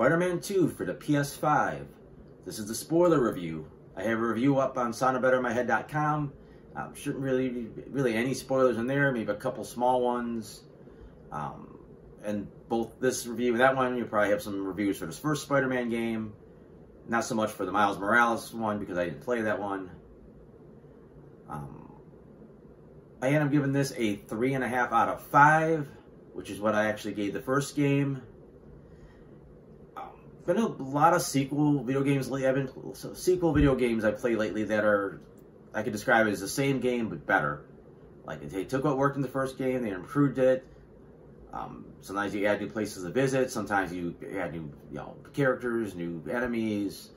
Spider-Man 2 for the PS5. This is the spoiler review. I have a review up on soundedbettermyhead.com. Shouldn't really any spoilers in there, maybe a couple small ones. And both this review and that one, you'll probably have some reviews for this first Spider-Man game. Not so much for the Miles Morales one because I didn't play that one. I end up giving this a 3.5 out of 5, which is what I actually gave the first game. Been a lot of sequel video games lately. Sequel video games I've played lately that are, I could describe it as the same game but better. Like they took what worked in the first game, they improved it. Sometimes you add new places to visit. Sometimes you add new, characters, new enemies,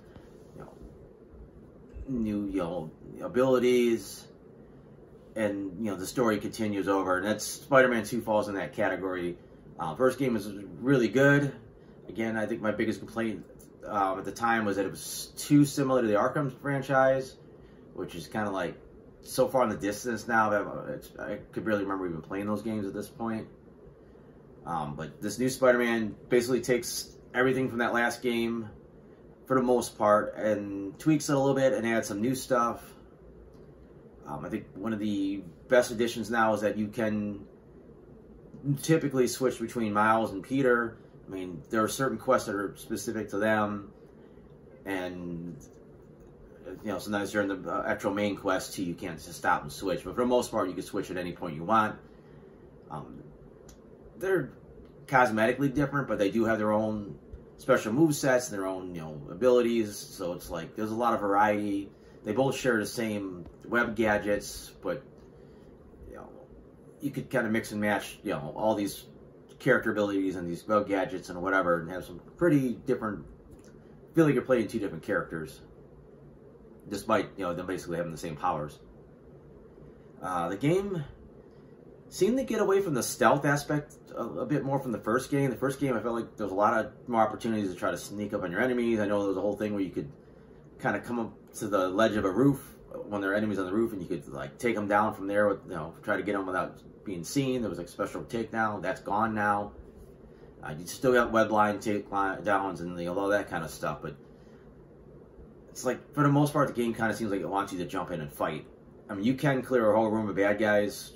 new, abilities, and the story continues over. And that's Spider-Man 2 falls in that category. First game was really good. Again, I think my biggest complaint at the time was that it was too similar to the Arkham franchise, which is kind of like so far in the distance now that I could barely remember even playing those games at this point. But this new Spider-Man basically takes everything from that last game, for the most part, and tweaks it a little bit and adds some new stuff. I think one of the best additions now is that you can typically switch between Miles and Peter. I mean, there are certain quests that are specific to them, and sometimes during the actual main quest too, you can't just stop and switch. But for the most part, you can switch at any point you want. They're cosmetically different, but they do have their own special movesets and their own abilities. So it's like there's a lot of variety. They both share the same web gadgets, but you could kind of mix and match all these character abilities and these web gadgets and whatever, and have some pretty different. I feel like you're playing two different characters, despite them basically having the same powers. The game seemed to get away from the stealth aspect a bit more from the first game. The first game, I felt like there was a lot of more opportunities to try to sneak up on your enemies. I know there was a whole thing where you could kind of come up to the ledge of a roof when there are enemies on the roof, and you could like take them down from there with try to get them without being seen. There was like special takedown. That's gone now. You still got web line takedowns and all that kind of stuff, but it's like for the most part the game kind of seems like it wants you to jump in and fight. I mean, you can clear a whole room of bad guys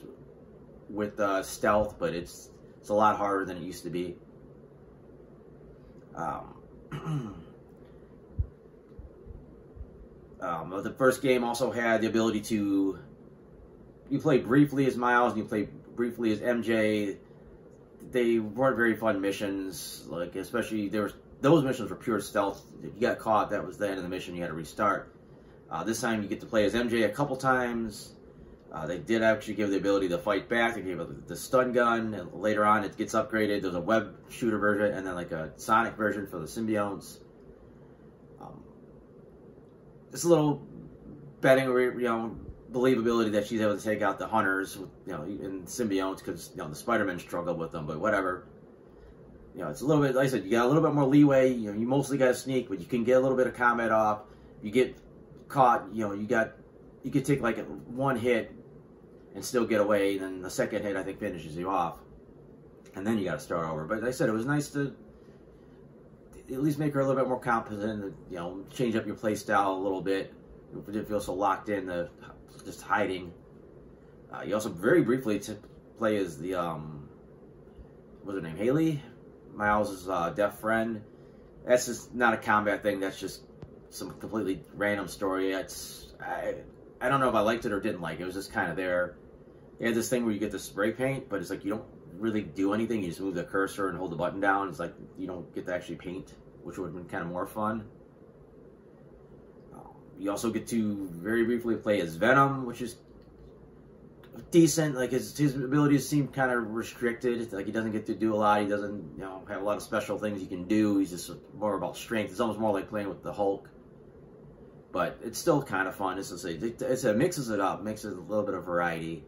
with stealth, but it's a lot harder than it used to be. The first game also had the ability to you play briefly as Miles and you play briefly as MJ. They weren't very fun missions, like especially those missions were pure stealth. If you got caught, that was the end of the mission. You had to restart. This time you get to play as MJ a couple times. They did actually give the ability to fight back. They gave it the stun gun, and later on it gets upgraded. There's a web shooter version and then like a sonic version for the symbionts. It's a little betting, believability that she's able to take out the hunters, in symbionts, because the Spider-Man struggle with them. But whatever, it's a little bit. Like I said, you got a little bit more leeway. You mostly got to sneak, but you can get a little bit of combat off. If you get caught, you could take like one hit and still get away. And then the second hit, I think, finishes you off, and then you got to start over. But like I said, it was nice to at least make her a little bit more competent. Change up your play style a little bit. You didn't feel so locked in to just hiding. You also very briefly play as the what's her name, Haley, Miles' deaf friend. That's just not a combat thing. That's just some completely random story. I don't know if I liked it or didn't like it. It was just kind of there. You had this thing where you get the spray paint, but it's like you don't really do anything. You just move the cursor and hold the button down. It's like you don't get to actually paint, which would have been kind of more fun. You also get to very briefly play as Venom, which is decent. Like his abilities seem kind of restricted. Like he doesn't get to do a lot. He doesn't have a lot of special things he can do. He's just more about strength. It's almost more like playing with the Hulk. But it's still kind of fun. It mixes it up, makes it a little bit of variety.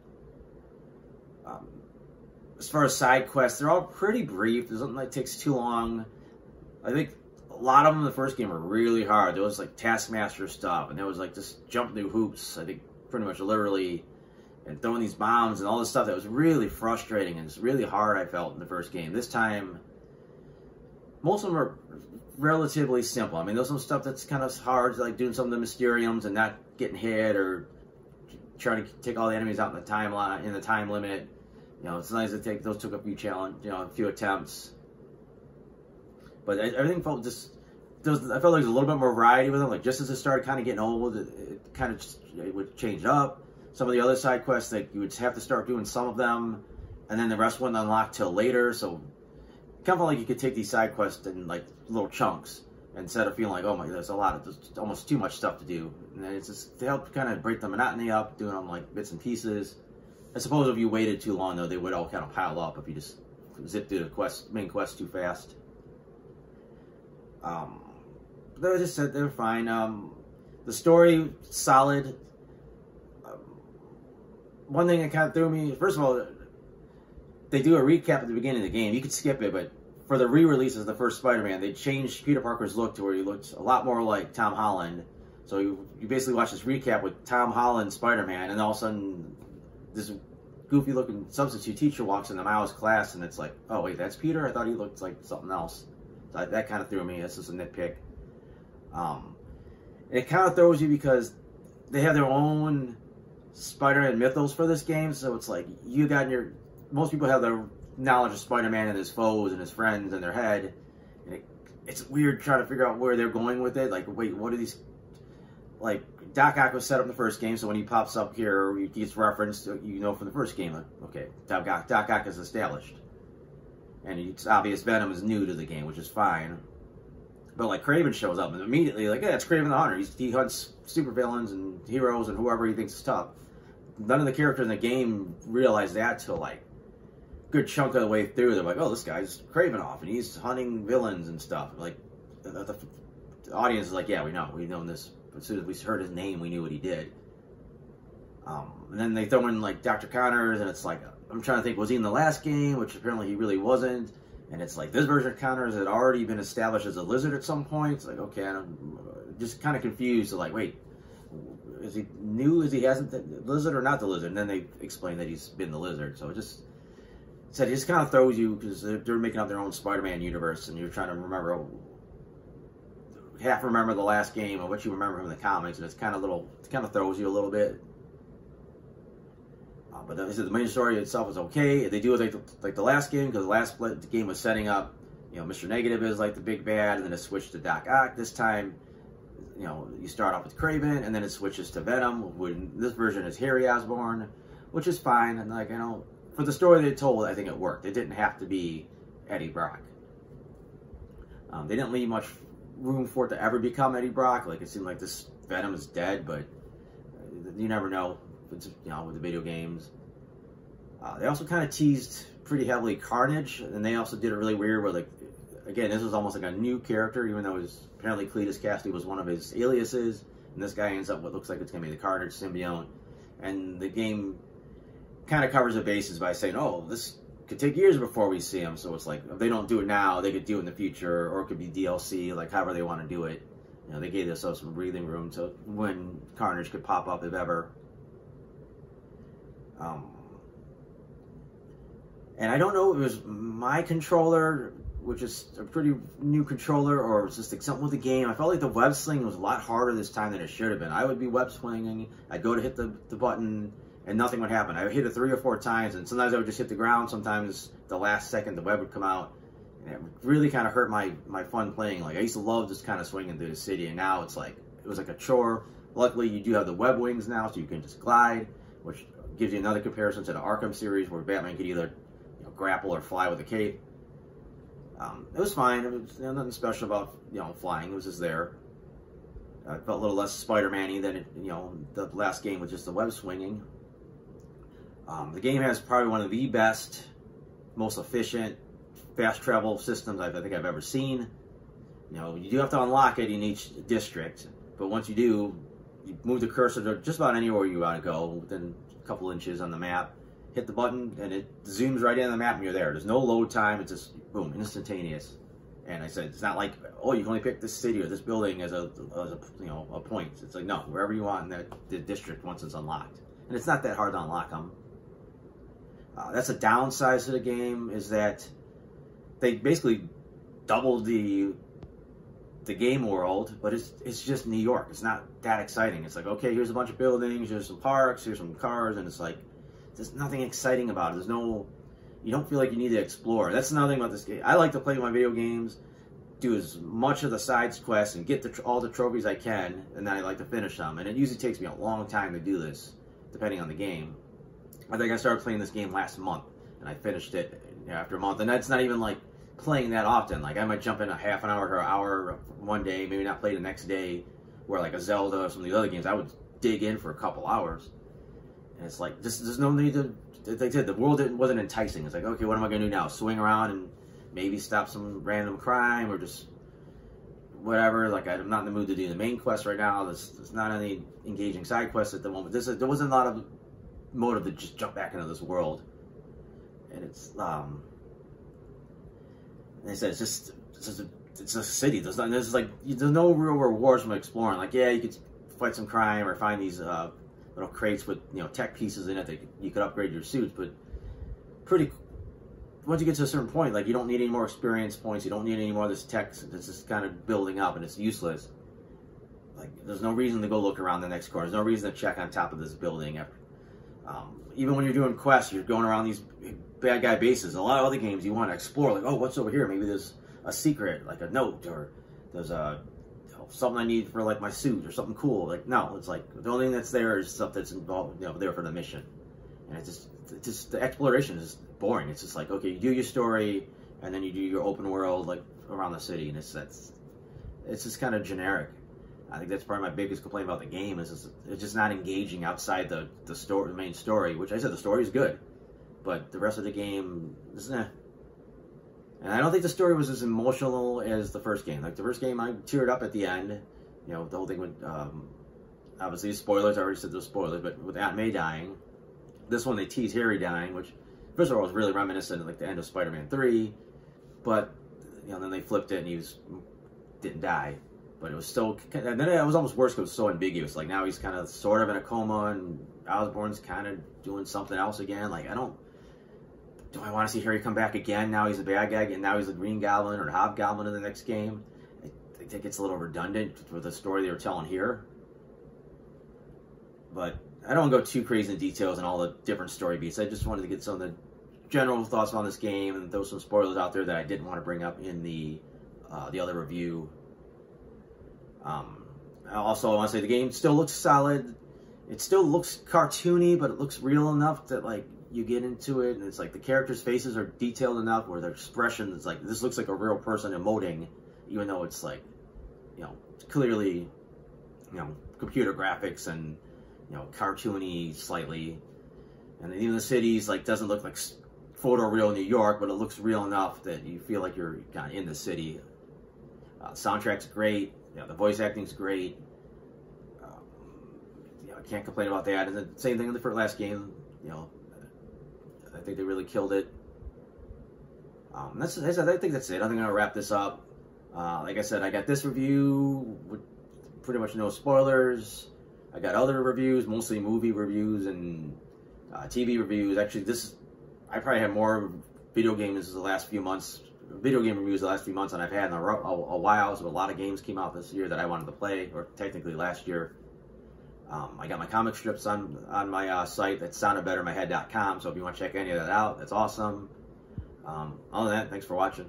As far as side quests, they're all pretty brief. There's nothing that takes too long. I think a lot of them in the first game were really hard. There was like Taskmaster stuff, and there was like just jump through hoops, I think pretty much literally, and throwing these bombs and all this stuff that was really frustrating, and it's really hard, I felt, in the first game. This time, most of them are relatively simple. I mean, there's some stuff that's kind of hard, like doing some of the Mysteriums and not getting hit, or trying to take all the enemies out in the timeline, in the time limit. You know, it's nice to take those. Took a few a few attempts. But everything felt just. I felt like there was a little bit more variety with them. Like just as it started kind of getting old, it kind of just it would change up. Some of the other side quests, like you would have to start doing some of them, and then the rest wouldn't unlock till later. So it kind of felt like you could take these side quests in like little chunks instead of feeling like, oh my, there's almost too much stuff to do. And then it's just to help kind of break the monotony up, doing them like bits and pieces. I suppose if you waited too long, though, they would all kind of pile up if you just zip through the main quest too fast. They just said they're fine. The story, solid. One thing that kind of threw me, first of all, they do a recap at the beginning of the game. You could skip it, but for the re-releases of the first Spider-Man, they changed Peter Parker's look to where he looked a lot more like Tom Holland. So you basically watch this recap with Tom Holland Spider-Man, and all of a sudden this goofy-looking substitute teacher walks into Miles' class, and it's like, oh wait, that's Peter? I thought he looked like something else. So that kind of threw me. That's just a nitpick. It kind of throws you because they have their own Spider-Man mythos for this game, so it's like you got most people have their knowledge of Spider-Man and his foes and his friends in their head, and it's weird trying to figure out where they're going with it. Like, wait, what are these? Like, Doc Ock was set up in the first game, so when he pops up here, he gets referenced, you know, from the first game. Like, okay, Doc Ock is established, and it's obvious Venom is new to the game, which is fine. But like Kraven shows up and immediately like, yeah, it's Kraven the Hunter. He hunts supervillains and heroes and whoever he thinks is tough. None of the characters in the game realize that till like a good chunk of the way through. They're like, oh, this guy's Kravenoff and he's hunting villains and stuff. Like the audience is like, yeah, we know. We've known this. As soon as we heard his name, we knew what he did. And then they throw in like Dr. Connors, and it's like, I'm trying to think, was he in the last game? Which apparently he really wasn't. And it's like, this version of Connors had already been established as a lizard at some point. It's like, okay, I'm just kind of confused. So like, wait, is he new? Is he hasn't the lizard or not the lizard? And then they explain that he's been the lizard. So it just kind of throws you, because they're making up their own Spider-Man universe, and you're trying to remember, half remember the last game or what you remember from the comics, and it kind of throws you a little bit. But the main story itself is okay. They do it like the last game, because the last game was setting up, you know, Mr. Negative is like the big bad, and then it switched to Doc Ock. This time, you know, you start off with Kraven, and then it switches to Venom. When this version is Harry Osborn, which is fine. And like, you know, for the story they told, I think it worked. It didn't have to be Eddie Brock. They didn't leave much room for it to ever become Eddie Brock. Like, it seemed like this Venom is dead, but you never know. It's, you know, with the video games. They also kind of teased pretty heavily Carnage, and they also did it really weird where, like, again, this was almost like a new character, even though it was apparently Cletus Cassidy was one of his aliases, and this guy ends up what looks like it's going to be the Carnage symbiote. And the game kind of covers the bases by saying, oh, this could take years before we see him, so it's like, if they don't do it now, they could do it in the future, or it could be DLC, like however they want to do it. You know, they gave themselves some breathing room to when Carnage could pop up, if ever. And I don't know if it was my controller, which is a pretty new controller, or it's just like something with the game. I felt like the web swinging was a lot harder this time than it should have been. I would be web swinging, I'd go to hit the button, and nothing would happen. I would hit it 3 or 4 times, and sometimes I would just hit the ground. Sometimes the last second the web would come out, and it really kind of hurt my fun playing. Like, I used to love just kind of swinging through the city, and now it's like, it was like a chore. Luckily, you do have the web wings now, so you can just glide, which gives you another comparison to the Arkham series, where Batman could either, you know, grapple or fly with a cape. It was fine. It was, you know, nothing special about, you know, flying. It was just there. I felt a little less Spider-Man-y than it, you know, the last game with just the web swinging. The game has probably one of the best, most efficient fast travel systems I think I've ever seen. You know, you do have to unlock it in each district, but once you do, you move the cursor to just about anywhere you want to go, within a couple inches on the map. Hit the button, and it zooms right in the map, and you're there. There's no load time. It's just, boom, instantaneous. And I said, it's not like, oh, you can only pick this city or this building as a you know, a point. It's like, no, wherever you want in the district once it's unlocked. And it's not that hard to unlock them. That's a downside to the game, is that they basically doubled the the game world, but it's just New York. It's not that exciting. It's like, okay, here's a bunch of buildings, here's some parks, here's some cars, and it's like, there's nothing exciting about it. There's no, you don't feel like you need to explore. That's another thing about this game. I like to play my video games, do as much of the side quests, and get all the trophies I can, and then I like to finish them. And it usually takes me a long time to do this, depending on the game. I think I started playing this game last month, and I finished it after a month. And that's not even like playing that often. Like I might jump in a half an hour or an hour one day, maybe not play the next day, where like a Zelda or some of the other games, I would dig in for a couple hours. And it's like, there's no need to, like I said, the world wasn't enticing. It's like, okay, what am I going to do now? Swing around and maybe stop some random crime or just whatever. Like I'm not in the mood to do the main quest right now. There's not any engaging side quests at the moment. There wasn't a lot of motive to just jump back into this world. And it's they said it's a city. There's no real rewards from exploring. Like, yeah, you could fight some crime or find these little crates with, you know, tech pieces in it that you could upgrade your suits, but once you get to a certain point, like, you don't need any more experience points. You don't need any more of this tech. It's just kind of building up, and it's useless. Like, there's no reason to go look around the next corner. There's no reason to check on top of this building. Even when you're doing quests, you're going around these bad guy bases. A lot of other games, you want to explore, like, oh, what's over here? Maybe there's a secret, like a note, or there's a something I need for like my suit or something cool. Like, no, it's like the only thing that's there is stuff that's involved, you know, there for the mission. And it's just the exploration is boring. It's just like, okay, you do your story and then you do your open world like around the city, and it's just kind of generic. I think that's probably my biggest complaint about the game is it's just not engaging outside the main story, which I said the story is good, but the rest of the game is eh. And I don't think the story was as emotional as the first game. Like the first game, I teared up at the end. You know, the whole thing with obviously spoilers. I already said those spoilers, but with Aunt May dying, this one they tease Harry dying, which first of all was really reminiscent of like the end of Spider-Man 3, but you know then they flipped it and didn't die. But it was still, and then it was almost worse because it was so ambiguous. Like now he's kind of sort of in a coma, and Osborn's kind of doing something else again. Like do I want to see Harry come back again? Now he's a bad guy, and now he's a Green Goblin or a Hobgoblin in the next game. I think it's a little redundant for the story they were telling here. But I don't go too crazy in details and all the different story beats. I just wanted to get some of the general thoughts on this game, and there was some spoilers out there that I didn't want to bring up in the other review. Also, I want to say the game still looks solid. It still looks cartoony, but it looks real enough that like you get into it, and it's like the characters' faces are detailed enough where their expression is like, this looks like a real person emoting, even though it's like, you know, clearly, you know, computer graphics and, you know, cartoony slightly. And even the cities like doesn't look like photoreal New York, but it looks real enough that you feel like you're kind of in the city. Soundtrack's great. You know, the voice acting's great. You know, I can't complain about that. And the same thing in the last game. You know, I think they really killed it. I think that's it. I think I'm gonna wrap this up. Like I said, I got this review with pretty much no spoilers. I got other reviews, mostly movie reviews and TV reviews. Actually, I probably had more video game reviews the last few months than I've had in a while. So a lot of games came out this year that I wanted to play, or technically last year. I got my comic strips on my site. That's soundedbettermyhead.com. So if you want to check any of that out, that's awesome. Other than that, thanks for watching.